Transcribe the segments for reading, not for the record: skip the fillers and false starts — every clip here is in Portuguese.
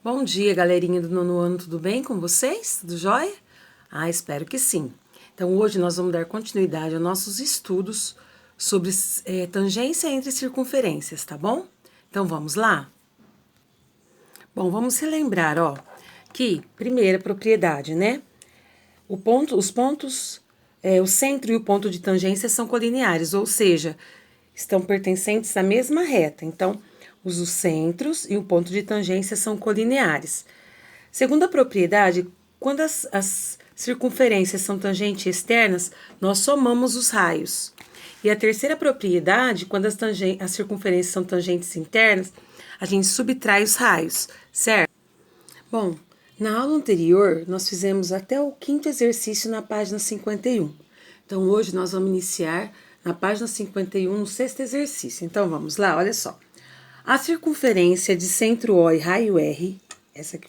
Bom dia, galerinha do nono ano, tudo bem com vocês? Tudo jóia? Espero que sim. Então, hoje nós vamos dar continuidade aos nossos estudos sobre tangência entre circunferências, tá bom? Então, vamos lá? Bom, vamos relembrar, que primeira propriedade, né? Os pontos, o centro e o ponto de tangência são colineares, ou seja, estão pertencentes à mesma reta. Então, os centros e o ponto de tangência são colineares. Segunda propriedade, quando as circunferências são tangentes externas, nós somamos os raios. E a terceira propriedade, quando as circunferências são tangentes internas, a gente subtrai os raios, certo? Bom, na aula anterior, nós fizemos até o quinto exercício na página 51. Então, hoje nós vamos iniciar na página 51, no sexto exercício. Então, vamos lá, olha só. A circunferência de centro O e raio R, essa que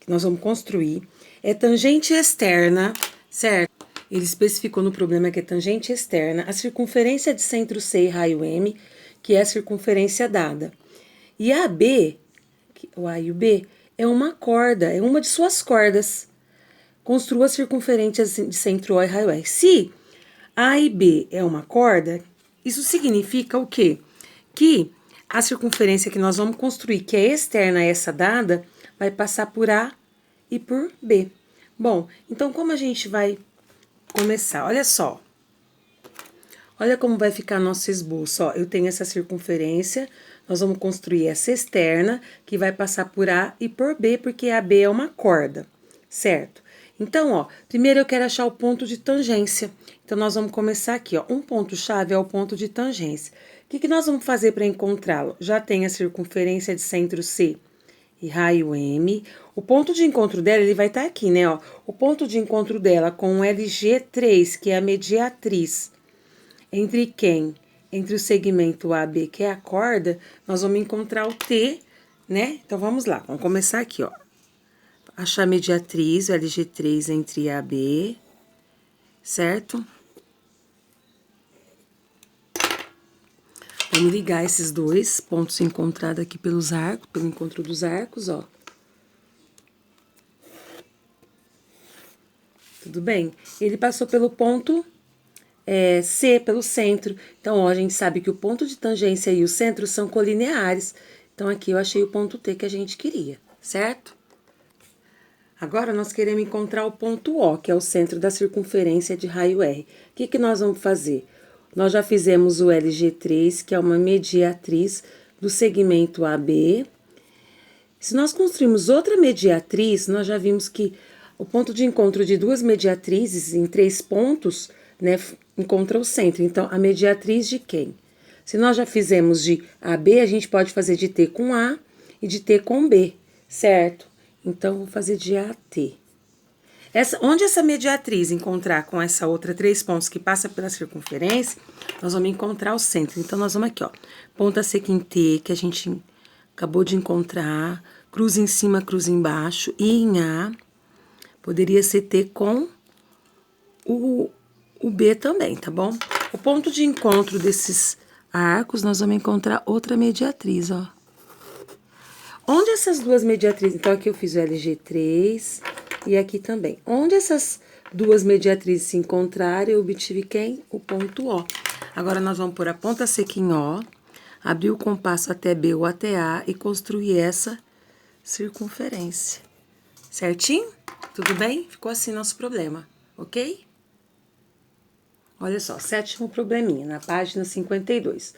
nós vamos construir, é tangente externa, certo? Ele especificou no problema que é tangente externa, a circunferência de centro C e raio M, que é a circunferência dada. E a B, o A e o B, é uma corda, é uma de suas cordas. Construa a circunferência de centro O e raio R. Se A e B é uma corda, isso significa o quê? Que a circunferência que nós vamos construir, que é externa a essa dada, vai passar por A e por B. Bom, então como a gente vai começar? Olha só. Olha como vai ficar nosso esboço. Eu tenho essa circunferência, nós vamos construir essa externa, que vai passar por A e por B, porque a B é uma corda, certo? Então, primeiro eu quero achar o ponto de tangência. Então, nós vamos começar aqui, Um ponto-chave é o ponto de tangência. O que nós vamos fazer para encontrá-lo? Já tem a circunferência de centro C e raio M. O ponto de encontro dela, ele vai estar aqui, né, O ponto de encontro dela com o LG3, que é a mediatriz. Entre quem? Entre o segmento AB, que é a corda, nós vamos encontrar o T, né? Então, vamos lá. Vamos começar aqui, Achar a mediatriz, o LG3 entre A e B, certo? Vamos ligar esses dois pontos encontrados aqui pelos arcos, pelo encontro dos arcos, Tudo bem? Ele passou pelo ponto C, pelo centro. Então, a gente sabe que o ponto de tangência e o centro são colineares. Então, aqui eu achei o ponto T que a gente queria, certo? Agora, nós queremos encontrar o ponto O, que é o centro da circunferência de raio R. O que nós vamos fazer? Nós já fizemos o LG3, que é uma mediatriz do segmento AB. Se nós construirmos outra mediatriz, nós já vimos que o ponto de encontro de duas mediatrizes em 3 pontos, né, encontra o centro. Então, a mediatriz de quem? Se nós já fizemos de AB, a gente pode fazer de T com A e de T com B, certo? Então, vou fazer de AT. Onde essa mediatriz encontrar com essa outra 3 pontos que passa pela circunferência, nós vamos encontrar o centro. Então, nós vamos aqui, ponta seca em T, que a gente acabou de encontrar, cruz em cima, cruz embaixo, e em A, poderia ser T com o B também, tá bom? O ponto de encontro desses arcos, nós vamos encontrar outra mediatriz, Onde essas duas mediatrizes... Então, aqui eu fiz o LG3 e aqui também. Onde essas duas mediatrizes se encontrarem, eu obtive quem? O ponto O. Agora, nós vamos pôr a ponta seca em O, abrir o compasso até B ou até A e construir essa circunferência. Certinho? Tudo bem? Ficou assim nosso problema, ok? Olha só, 7º probleminha, na página 52.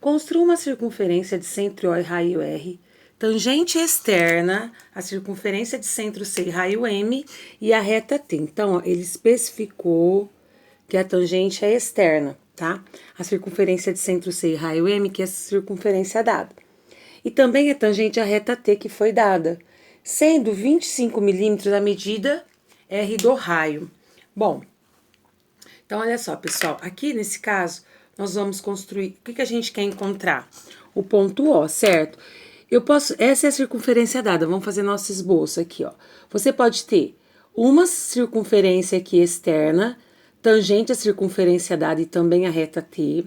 Construa uma circunferência de centro O e raio R, tangente externa, a circunferência de centro C e raio M e a reta T. Então, ele especificou que a tangente é externa, tá? A circunferência de centro C e raio M, que é a circunferência dada. E também é tangente à reta T, que foi dada, sendo 25 milímetros a medida R do raio. Bom, então, olha só, pessoal, aqui nesse caso, nós vamos construir, o que a gente quer encontrar? O ponto O, certo? Essa é a circunferência dada, vamos fazer nosso esboço aqui, Você pode ter uma circunferência aqui externa, tangente à circunferência dada e também a reta T,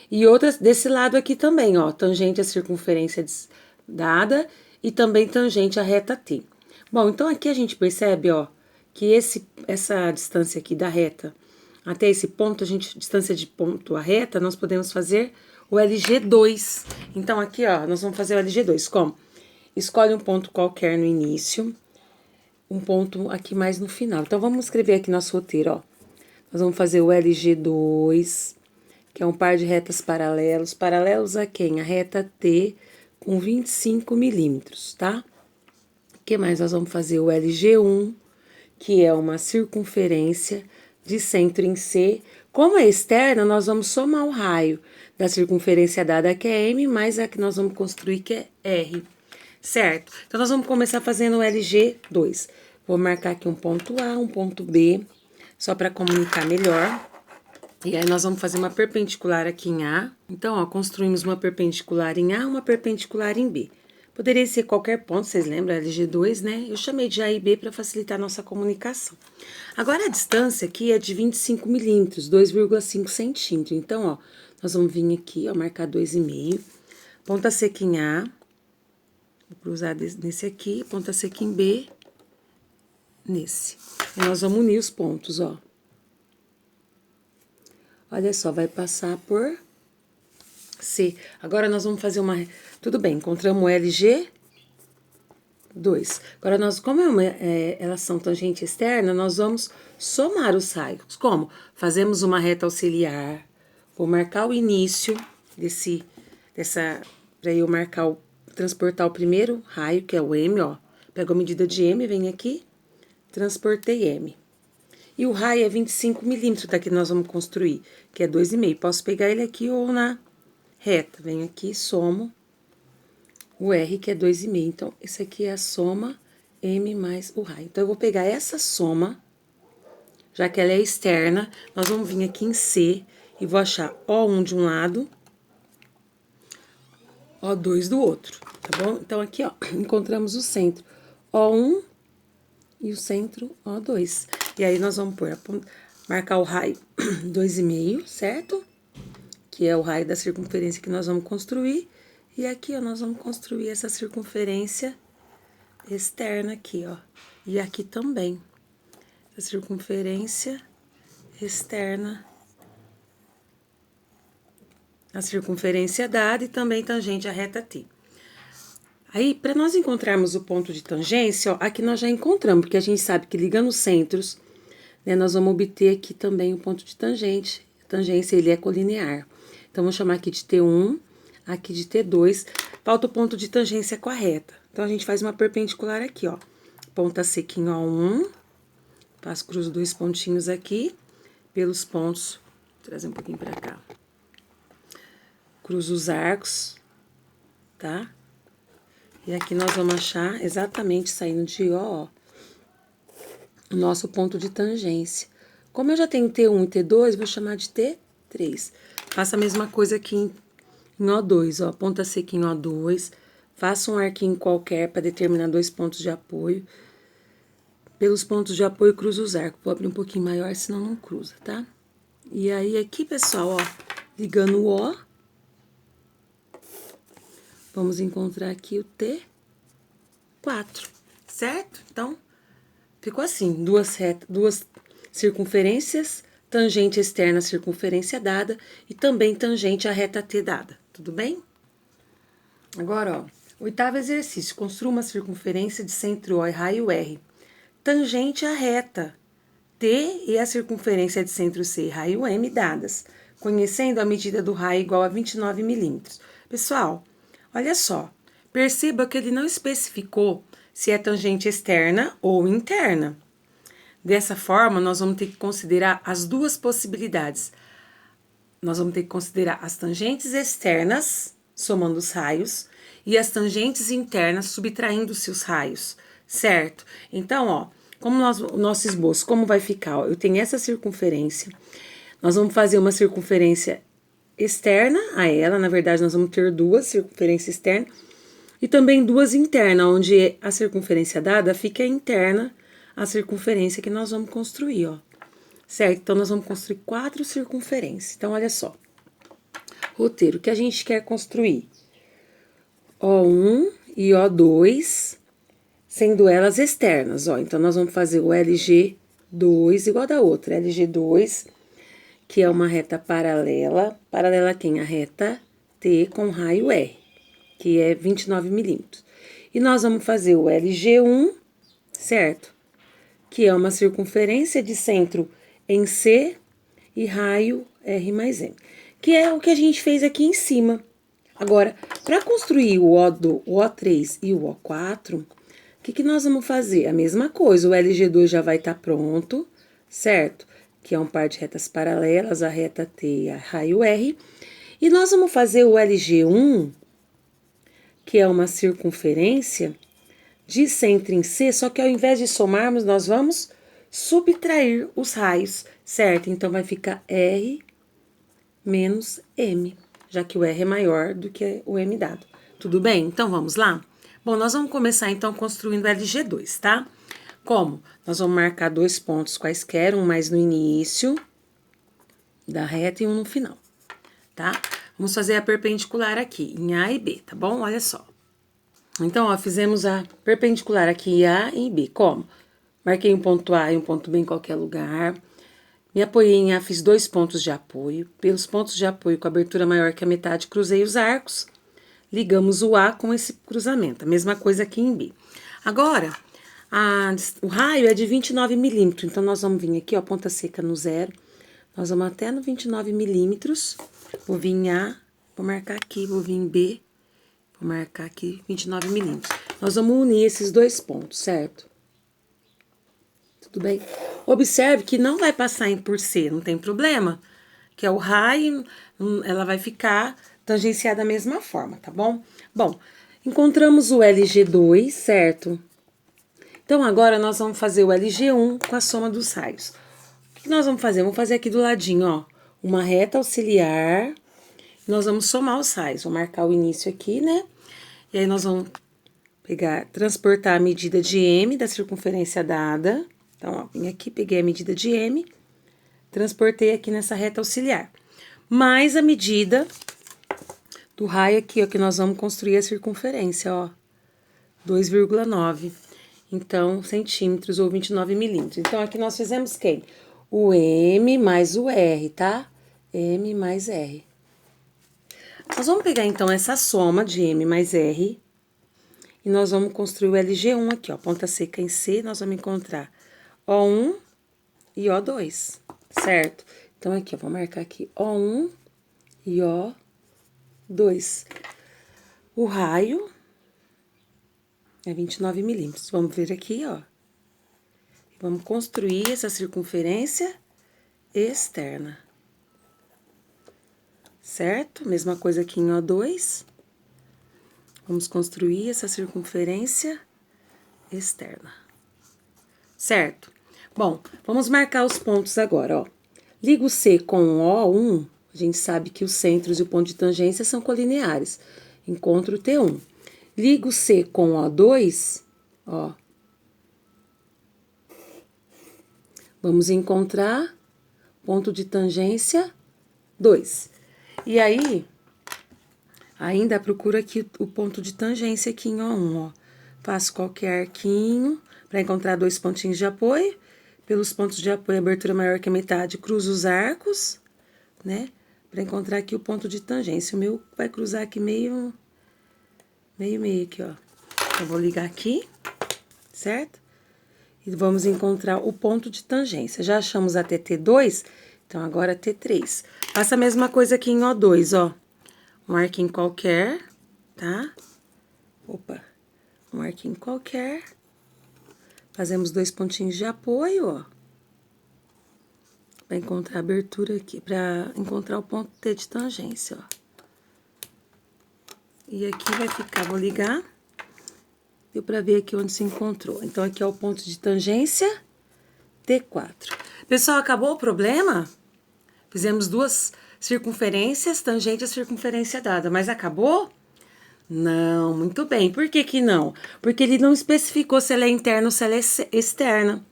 e outra desse lado aqui também, tangente à circunferência dada e também tangente à reta T. Bom, então aqui a gente percebe, ó, que essa distância aqui da reta até esse ponto, distância de ponto à reta, nós podemos fazer o LG2. Então aqui, ó, nós vamos fazer o LG2 como? Escolhe um ponto qualquer no início, um ponto aqui mais no final. Então vamos escrever aqui nosso roteiro, ó. Nós vamos fazer o LG2, que é um par de retas paralelos. Paralelos a quem? A reta T com 25 milímetros, tá? O que mais? Nós vamos fazer o LG1, que é uma circunferência de centro em C. Como é externa, nós vamos somar o raio da circunferência dada, que é M, mais a que nós vamos construir, que é R. Certo? Então, nós vamos começar fazendo o LG2. Vou marcar aqui um ponto A, um ponto B, só para comunicar melhor. E aí, nós vamos fazer uma perpendicular aqui em A. Então, ó, construímos uma perpendicular em A, uma perpendicular em B. Poderia ser qualquer ponto, vocês lembram? LG2, né? Eu chamei de A e B para facilitar a nossa comunicação. Agora, a distância aqui é de 25 milímetros, 2,5 centímetros. Então, ó, nós vamos vir aqui, ó, marcar 2,5. Ponta seca em A. Vou cruzar nesse aqui, ponta seca em B, nesse. E nós vamos unir os pontos, ó. Olha só, vai passar por C. Agora, nós vamos fazer uma... Tudo bem, encontramos o LG2. Agora, nós, como elas são tangente externa, nós vamos somar os raios. Como? Fazemos uma reta auxiliar. Vou marcar o início para eu marcar transportar o primeiro raio, que é o M, ó. Pego a medida de M, vem aqui, transportei M. E o raio é 25 milímetros, daqui nós vamos construir, que é 2,5. Posso pegar ele aqui ou na reta. Venho aqui, somo o R, que é 2,5. Então, esse aqui é a soma M mais o raio. Então, eu vou pegar essa soma, já que ela é externa, nós vamos vir aqui em C e vou achar O1 de um lado, O2 do outro, tá bom? Então, aqui, ó, encontramos o centro O1 e o centro O2. E aí, nós vamos marcar o raio 2,5, certo? Que é o raio da circunferência que nós vamos construir. E aqui, ó, nós vamos construir essa circunferência externa aqui, ó. E aqui também. A circunferência externa. A circunferência dada e também tangente à reta T. Aí, para nós encontrarmos o ponto de tangência, ó, aqui nós já encontramos, porque a gente sabe que ligando os centros, né, nós vamos obter aqui também o ponto de tangente. A tangência, ele é colinear. Então, vamos chamar aqui de T1, aqui de T2. Falta o ponto de tangência com a reta. Então, a gente faz uma perpendicular aqui, ó. Ponta seca em O1. Cruzo dois pontinhos aqui, pelos pontos. Vou trazer um pouquinho pra cá. Cruzo os arcos, tá? E aqui nós vamos achar exatamente, saindo de O, o nosso ponto de tangência. Como eu já tenho T1 e T2, vou chamar de T3. Faço a mesma coisa aqui em O2, ó, ponta seca em O2. Faço um arquinho qualquer para determinar dois pontos de apoio. Pelos pontos de apoio, cruzo os arcos. Vou abrir um pouquinho maior, senão não cruza, tá? E aí, aqui, pessoal, ó, ligando o O, vamos encontrar aqui o T4, certo? Então, ficou assim, duas circunferências, tangente externa à circunferência dada e também tangente à reta T dada, tudo bem? Agora, ó, 8º exercício, construa uma circunferência de centro O e raio R, tangente à reta T e a circunferência de centro C e raio M dadas, conhecendo a medida do raio igual a 29 milímetros. Pessoal, olha só, perceba que ele não especificou se é tangente externa ou interna. Dessa forma, nós vamos ter que considerar as duas possibilidades. Nós vamos ter que considerar as tangentes externas, somando os raios, e as tangentes internas, subtraindo-se os raios, certo? Então, ó, como o nosso esboço, como vai ficar? Ó, eu tenho essa circunferência, nós vamos fazer uma circunferência externa a ela, na verdade, nós vamos ter duas circunferências externas, e também duas internas, onde a circunferência dada fica interna à circunferência que nós vamos construir, ó. Certo? Então, nós vamos construir 4 circunferências. Então, olha só. Roteiro, que a gente quer construir? O1 e O2, sendo elas externas, ó. Então, nós vamos fazer o LG2 igual da outra, LG2, que é uma reta paralela. Paralela a quem? A reta T com raio R, que é 29 milímetros. E nós vamos fazer o LG1, certo? Que é uma circunferência de centro em C e raio R mais M, que é o que a gente fez aqui em cima. Agora, para construir o O3 e o O4, o que nós vamos fazer? A mesma coisa, o LG2 já vai estar pronto, certo? Que é um par de retas paralelas, a reta T e a raio R. E nós vamos fazer o LG1, que é uma circunferência de centro em C, só que ao invés de somarmos, nós vamos subtrair os raios, certo? Então, vai ficar R menos M, já que o R é maior do que o M dado. Tudo bem? Então, vamos lá? Bom, nós vamos começar, então, construindo LG2, tá? Como? Nós vamos marcar 2 pontos quaisquer, um mais no início da reta e um no final, tá? Vamos fazer a perpendicular aqui, em A e B, tá bom? Olha só. Então, ó, fizemos a perpendicular aqui em A e em B. Como? Marquei um ponto A e um ponto B em qualquer lugar. Me apoiei em A, fiz 2 pontos de apoio. Pelos pontos de apoio com abertura maior que a metade, cruzei os arcos. Ligamos o A com esse cruzamento. A mesma coisa aqui em B. Agora, o raio é de 29 milímetros. Então, nós vamos vir aqui, ó, ponta seca no 0. Nós vamos até no 29 milímetros. Vou vir em A, vou marcar aqui, vou vir em B. Vou marcar aqui 29 milímetros. Nós vamos unir esses 2 pontos, certo? Tudo bem? Observe que não vai passar em por C, não tem problema. Que é o raio, ela vai ficar tangenciada da mesma forma, tá bom? Bom, encontramos o LG2, certo? Então, agora nós vamos fazer o LG1 com a soma dos raios. O que nós vamos fazer? Vamos fazer aqui do ladinho, ó, uma reta auxiliar. Nós vamos somar os raios. Vou marcar o início aqui, né? E aí, nós vamos transportar a medida de M da circunferência dada. Então, ó, vim aqui, peguei a medida de M, transportei aqui nessa reta auxiliar. Mais a medida do raio aqui, ó, que nós vamos construir a circunferência, ó, 2,9. Então, centímetros ou 29 milímetros. Então, aqui nós fizemos quem? O M mais o R, tá? M mais R. Nós vamos pegar, então, essa soma de M mais R e nós vamos construir o LG1 aqui, ó, ponta seca em C, nós vamos encontrar O1 e O2, certo? Então, aqui, eu vou marcar aqui O1 e O2. O raio é 29 milímetros. Vamos ver aqui, ó. Vamos construir essa circunferência externa. Certo? Mesma coisa aqui em O2. Vamos construir essa circunferência externa. Certo? Bom, vamos marcar os pontos agora, ó. Ligo C com o O1, a gente sabe que os centros e o ponto de tangência são colineares. Encontro o T1. Ligo C com o O2, ó. Vamos encontrar ponto de tangência 2. E aí, ainda procuro aqui o ponto de tangência aqui em O1, ó. Faço qualquer arquinho para encontrar 2 pontinhos de apoio. Pelos pontos de apoio, abertura maior que a metade, cruzo os arcos, né? Para encontrar aqui o ponto de tangência. O meu vai cruzar aqui meio aqui, ó. Eu vou ligar aqui, certo? E vamos encontrar o ponto de tangência. Já achamos até T2, então agora T3. Faça a mesma coisa aqui em O2, ó. Um arquinho qualquer, tá? Opa, um arquinho qualquer. Fazemos 2 pontinhos de apoio, ó. Para encontrar a abertura aqui, para encontrar o ponto T de tangência, ó. E aqui vai ficar, vou ligar. Deu para ver aqui onde se encontrou. Então, aqui é o ponto de tangência T4. Pessoal, acabou o problema? Fizemos 2 circunferências tangente à circunferência dada, mas acabou? Não, muito bem. Por que que não? Porque ele não especificou se ela é interna ou se ela é externa.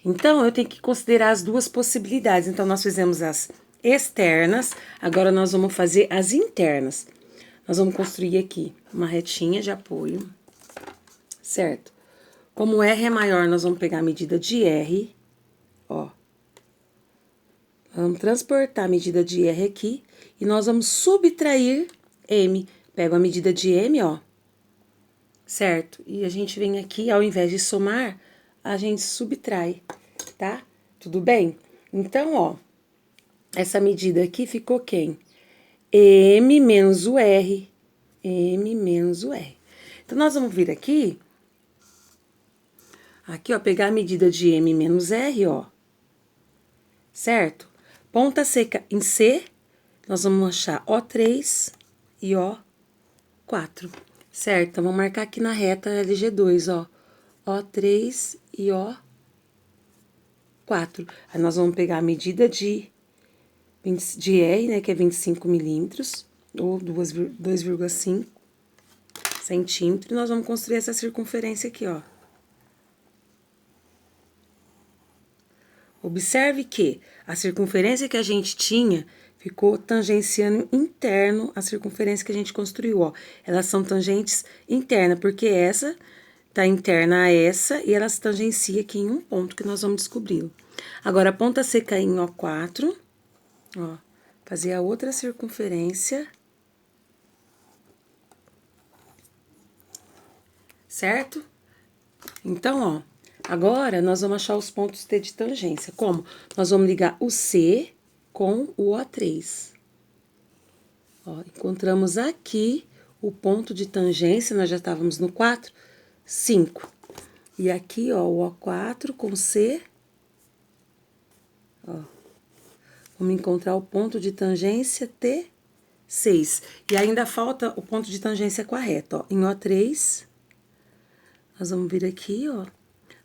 Então, eu tenho que considerar as 2 possibilidades. Então, nós fizemos as externas, agora nós vamos fazer as internas. Nós vamos construir aqui uma retinha de apoio, certo? Como R é maior, nós vamos pegar a medida de R, ó. Vamos transportar a medida de R aqui e nós vamos subtrair M. Pego a medida de M, ó, certo? E a gente vem aqui, ao invés de somar, a gente subtrai, tá? Tudo bem? Então, ó, essa medida aqui ficou quem? M menos o R. M menos o R. Então, nós vamos vir aqui, ó, pegar a medida de M menos R, ó, certo? Ponta seca em C, nós vamos achar O3 e O4, certo? Então, vamos marcar aqui na reta LG2, ó, O3 e O4. Aí, nós vamos pegar a medida de R, né, que é 25 milímetros, ou 2,5 centímetros, e nós vamos construir essa circunferência aqui, ó. Observe que a circunferência que a gente tinha ficou tangenciando interno a circunferência que a gente construiu, ó. Elas são tangentes internas, porque essa tá interna a essa e elas tangenciam aqui em um ponto que nós vamos descobrir. Agora, a ponta seca em O4, ó, fazer a outra circunferência, certo? Então, ó, agora nós vamos achar os pontos T de tangência. Como? Nós vamos ligar o C com o O3. Ó, encontramos aqui o ponto de tangência, nós já estávamos no 4, 5. E aqui, ó, o O4 com C, ó. Vamos encontrar o ponto de tangência T6. E ainda falta o ponto de tangência com a reta, ó. Em O3, nós vamos vir aqui, ó.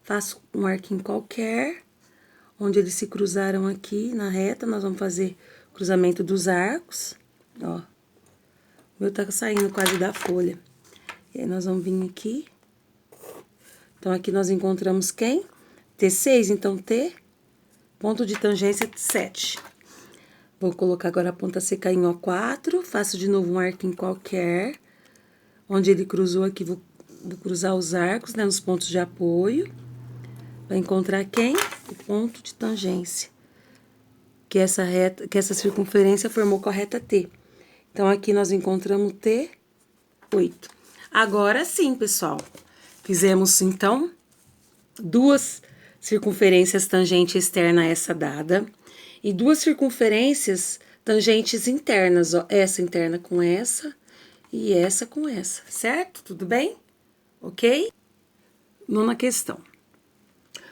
Faço um arquinho qualquer, onde eles se cruzaram aqui na reta, nós vamos fazer o cruzamento dos arcos, ó. O meu tá saindo quase da folha. E aí, nós vamos vir aqui. Então, aqui nós encontramos quem? T6, então, T, ponto de tangência 7. Vou colocar agora a ponta seca em O4, faço de novo um arquinho qualquer, onde ele cruzou aqui, vou cruzar os arcos, né, nos pontos de apoio, para encontrar quem? O ponto de tangência, que essa circunferência formou com a reta T. Então, aqui nós encontramos T8. Agora sim, pessoal, fizemos, então, duas circunferências tangente externa a essa dada, e duas circunferências tangentes internas, ó, essa interna com essa e essa com essa, certo? Tudo bem? Ok? Nona questão.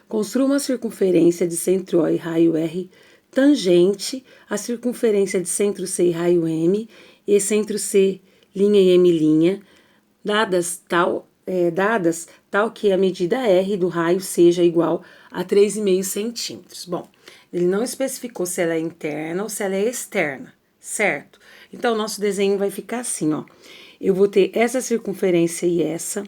Construa uma circunferência de centro O e raio R tangente à circunferência de centro C e raio M e centro C, linha e M, linha, dadas tal que a medida R do raio seja igual a 3,5 centímetros. Bom, ele não especificou se ela é interna ou se ela é externa, certo? Então, o nosso desenho vai ficar assim, ó. Eu vou ter essa circunferência e essa.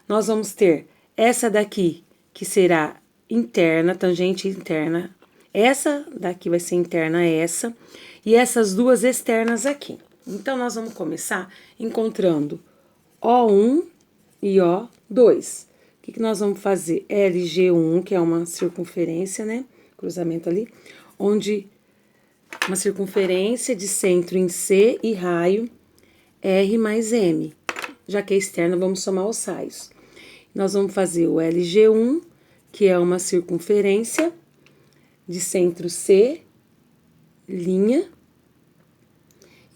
Nós vamos ter essa daqui, que será interna, tangente interna. Essa daqui vai ser interna a essa. E essas duas externas aqui. Então, nós vamos começar encontrando O1 e O2. O que nós vamos fazer? LG1, que é uma circunferência, né? Cruzamento ali, onde uma circunferência de centro em C e raio R mais M. Já que é externa, vamos somar os raios. Nós vamos fazer o LG1, que é uma circunferência de centro C, linha,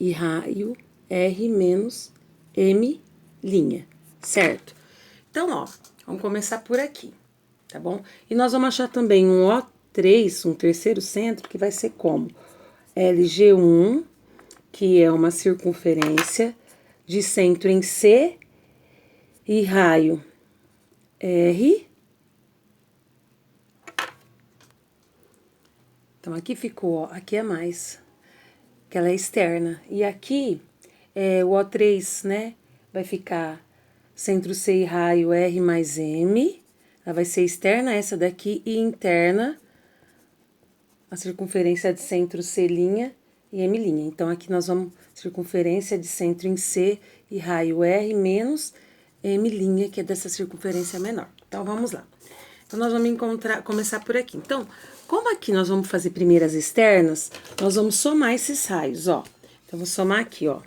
e raio R menos M, linha, certo? Então, ó, vamos começar por aqui, tá bom? E nós vamos achar também um O3, um terceiro centro, que vai ser como? LG1, que é uma circunferência de centro em C e raio R. Então, aqui ficou, ó, aqui é mais, que ela é externa. E aqui, o O3, né, vai ficar centro C e raio R mais M. Ela vai ser externa essa daqui e interna a circunferência de centro C', e M'. Então, aqui nós vamos circunferência de centro em C e raio R menos M', que é dessa circunferência menor. Então, vamos lá. Então, nós vamos começar por aqui. Então, como aqui nós vamos fazer primeiro as externas, nós vamos somar esses raios, ó. Então, vou somar aqui, ó.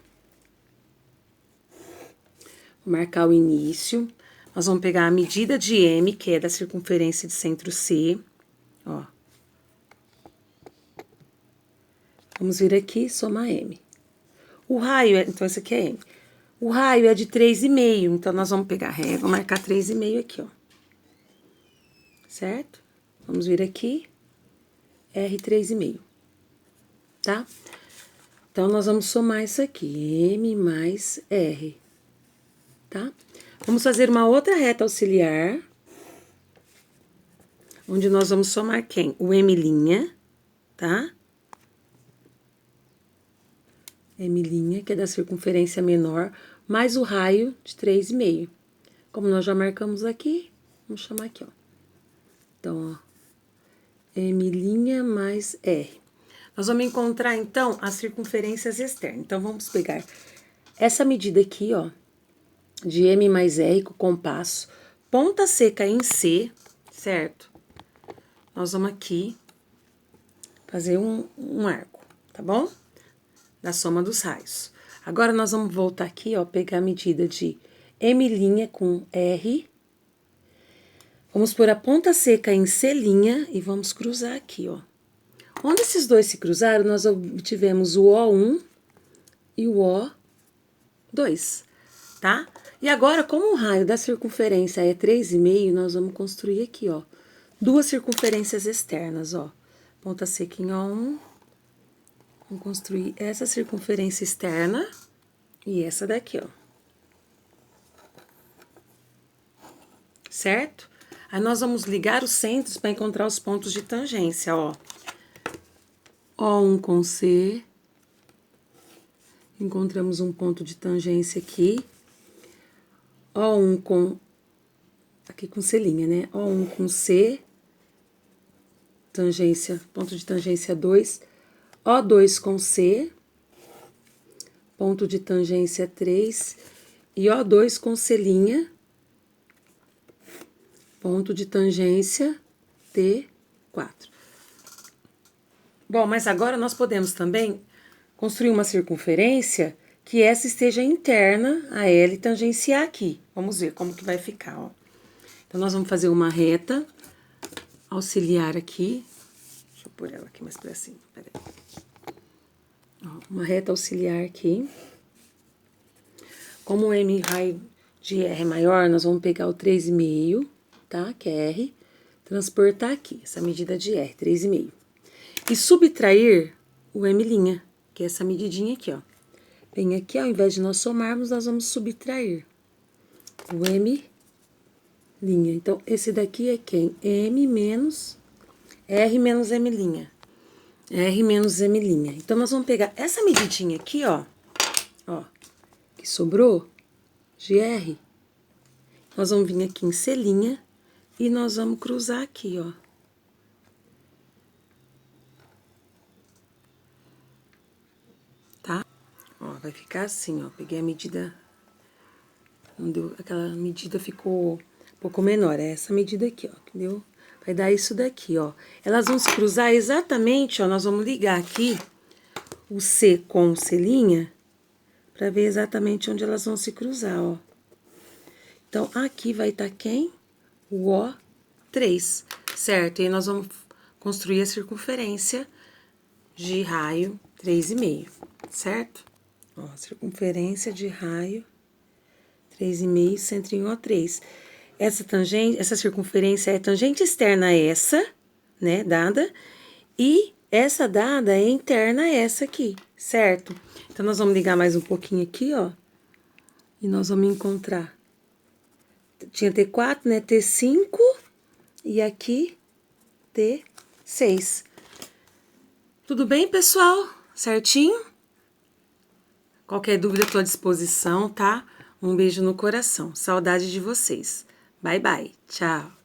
Vou marcar o início. Nós vamos pegar a medida de M, que é da circunferência de centro C, ó. Vamos vir aqui, somar M. O raio, então esse aqui é M. O raio é de 3,5, então nós vamos pegar a régua, marcar 3,5 aqui, ó. Certo? Vamos vir aqui, R 3,5, tá? Então, nós vamos somar isso aqui, M mais R, tá? Vamos fazer uma outra reta auxiliar, onde nós vamos somar quem? O M', tá? M', que é da circunferência menor, mais o raio de 3,5. Como nós já marcamos aqui, vamos chamar aqui, ó. Então, ó, M' mais R. Nós vamos encontrar, então, as circunferências externas. Então, vamos pegar essa medida aqui, ó, de M mais R com compasso, ponta seca em C, certo? Nós vamos aqui fazer um arco, tá bom? Da soma dos raios. Agora, nós vamos voltar aqui, ó, pegar a medida de M' com R. Vamos pôr a ponta seca em C' e vamos cruzar aqui, ó. Onde esses dois se cruzaram, nós obtivemos o O1 e o O2, tá? E agora, como o raio da circunferência é 3,5, nós vamos construir aqui, ó, duas circunferências externas, ó. Ponta seca em O1. Vamos construir essa circunferência externa e essa daqui, ó. Certo? Aí, nós vamos ligar os centros para encontrar os pontos de tangência, ó. O1 com C. Encontramos um ponto de tangência aqui. O1 com... Aqui com C', né? O1 com C. Tangência, ponto de tangência 2. O2 com C. Ponto de tangência 3. E O2 com C'. Ponto de tangência T4. Bom, mas agora nós podemos também construir uma circunferência que essa esteja interna a ela e tangenciar aqui. Vamos ver como que vai ficar, ó. Então, nós vamos fazer uma reta auxiliar aqui. Deixa eu pôr ela aqui mais pra cima, peraí. Ó, uma reta auxiliar aqui. Como o M raio de R é maior, nós vamos pegar o 3,5, tá? Que é R. Transportar aqui, essa medida de R, 3,5. E subtrair o M', que é essa medidinha aqui, ó. Bem aqui, ao invés de nós somarmos, nós vamos subtrair o M'. Então, esse daqui é quem? M menos R menos M'. R menos M'. Então, nós vamos pegar essa medidinha aqui, ó, que sobrou de R. Nós vamos vir aqui em C' e nós vamos cruzar aqui, ó. Tá? Ó, vai ficar assim, ó. Peguei a medida, não deu, aquela medida ficou um pouco menor. É essa medida aqui, ó, que deu, vai dar isso daqui, ó. Elas vão se cruzar exatamente, ó, nós vamos ligar aqui o C com o C', pra ver exatamente onde elas vão se cruzar, ó. Então, aqui vai estar quem? O O3, certo? E aí, nós vamos construir a circunferência de raio 3,5, certo? Ó, circunferência de raio 3,5, centro em O3. Essa tangente, essa circunferência é tangente externa a essa, né, dada, e essa dada é interna a essa aqui, certo? Então, nós vamos ligar mais um pouquinho aqui, ó, e nós vamos encontrar. Tinha T4, né, T5, e aqui T6. Tudo bem, pessoal? Certinho? Qualquer dúvida, estou à disposição, tá? Um beijo no coração. Saudade de vocês. Bye, bye. Tchau.